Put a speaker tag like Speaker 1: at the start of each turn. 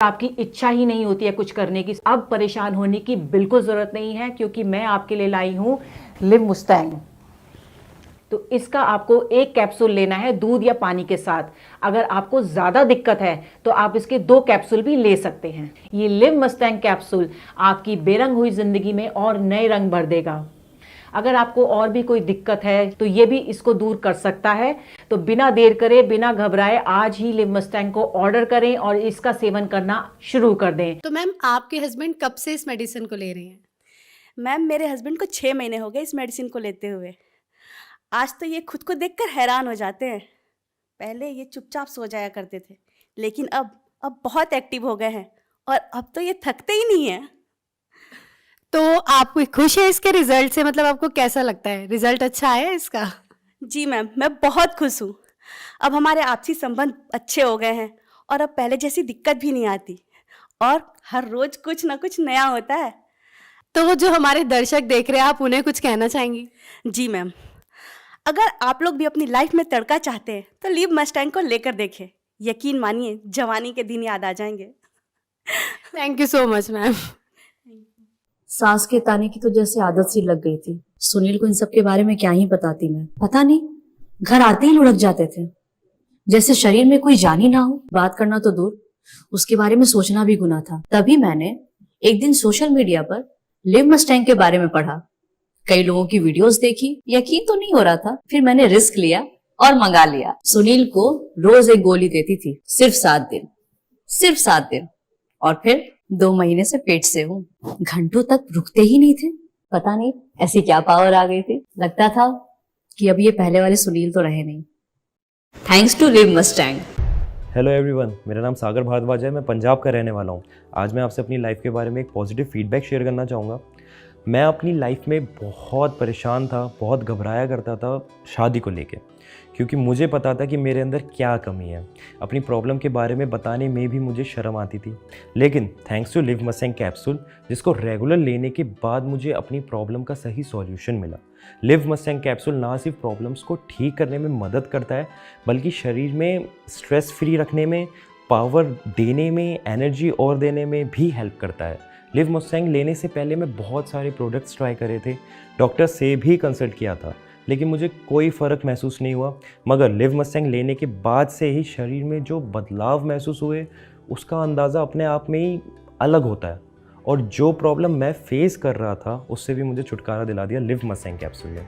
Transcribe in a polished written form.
Speaker 1: आपकी इच्छा ही नहीं होती है कुछ करने की, अब परेशान होने की बिल्कुल ज़रूरत नहीं है, क्योंकि मैं आपके लिए लाई हूँ लिव मुस्टैंग। तो इसका आपको एक कैप्सूल लेना है दूध या पानी के साथ। अगर आपको ज़्यादा दिक्कत है तो आप इसके 2 कैप्सूल भी ले सकते हैं। ये लिव मस्टैंग कैप्सूल आपकी बेरंग हुई ज़िंदगी में और नए रंग भर देगा। अगर आपको और भी कोई दिक्कत है तो ये भी इसको दूर कर सकता है। तो बिना देर करे, बिना घबराए, आज ही लिव मस्टैंग को ऑर्डर करें और इसका सेवन करना शुरू कर दें।
Speaker 2: तो मैम, आपके हस्बैंड कब से इस मेडिसिन को ले रहे हैं?
Speaker 3: मैम, मेरे हस्बैंड को 6 महीने हो गए इस मेडिसिन को लेते हुए। आज तो ये खुद को देखकर हैरान हो जाते हैं। पहले ये चुपचाप सो जाया करते थे, लेकिन अब बहुत एक्टिव हो गए हैं और अब तो ये थकते ही नहीं है।
Speaker 2: तो आप खुश है इसके रिजल्ट से? मतलब आपको कैसा लगता है, रिजल्ट अच्छा आया है इसका?
Speaker 3: जी मैम, मैं बहुत खुश हूँ। अब हमारे आपसी संबंध अच्छे हो गए हैं और अब पहले जैसी दिक्कत भी नहीं आती और हर रोज कुछ ना कुछ नया होता है।
Speaker 2: तो जो हमारे दर्शक देख रहे हैं, आप उन्हें कुछ कहना चाहेंगी?
Speaker 3: जी मैम, अगर आप लोग भी अपनी लाइफ में तड़का चाहते हैं तो लिव मस्टैंग को लेकर देखें। यकीन मानिए, जवानी के दिन याद आ जाएंगे।
Speaker 2: Thank you so much ma'am.
Speaker 4: सास के ताने की तो जैसे आदत सी लग गई थी। सुनील को इन सब के बारे में क्या ही बताती मैं। पता नहीं, घर आते ही लुढ़क जाते थे, जैसे शरीर में कोई जान ही ना हो। बात करना तो दूर, उसके बारे में सोचना भी गुनाह था। तभी मैंने एक दिन सोशल मीडिया पर लिव मस्टैंग के बारे में पढ़ा, कई लोगों की वीडियोस देखी, यकीन तो नहीं हो रहा था। फिर मैंने रिस्क लिया और मंगा लिया। सुनील को रोज एक गोली देती थी, सिर्फ 7 दिन, सिर्फ 7 दिन, और फिर 2 महीने से पेट से हूँ। घंटों तक रुकते ही नहीं थे। पता नहीं ऐसी क्या पावर आ गई थी। लगता था कि अब ये पहले वाले सुनील तो रहे नहीं। Thanks to Liv Mustang.
Speaker 5: Hello everyone, मेरा नाम सागर भारद्वाज है। मैं पंजाब का रहने वाला हूँ। आज मैं आपसे अपनी लाइफ के बारे में एक पॉजिटिव फीडबैक शेयर करना चाहूँगा। मैं अपनी लाइफ में बहुत परेशान था, बहुत घबराया करता था शादी को लेके, क्योंकि मुझे पता था कि मेरे अंदर क्या कमी है। अपनी प्रॉब्लम के बारे में बताने में भी मुझे शर्म आती थी। लेकिन thanks to Liv Mustang capsule, जिसको रेगुलर लेने के बाद मुझे अपनी प्रॉब्लम का सही सॉल्यूशन मिला। लिव मस्टैंग कैप्सूल ना सिर्फ प्रॉब्लम्स को ठीक करने में मदद करता है, बल्कि शरीर में स्ट्रेस फ्री रखने में, पावर देने में, एनर्जी और देने में भी हेल्प करता है। लिव मस्टैंग लेने से पहले मैं बहुत सारे प्रोडक्ट्स ट्राई करे थे, डॉक्टर से भी कंसल्ट किया था, लेकिन मुझे कोई फ़र्क महसूस नहीं हुआ। मगर लिव मस्टैंग लेने के बाद से ही शरीर में जो बदलाव महसूस हुए, उसका अंदाज़ा अपने आप में ही अलग होता है। और जो प्रॉब्लम मैं फेस कर रहा था, उससे भी मुझे छुटकारा दिला दिया लिव मस्टैंग कैप्सूल ने।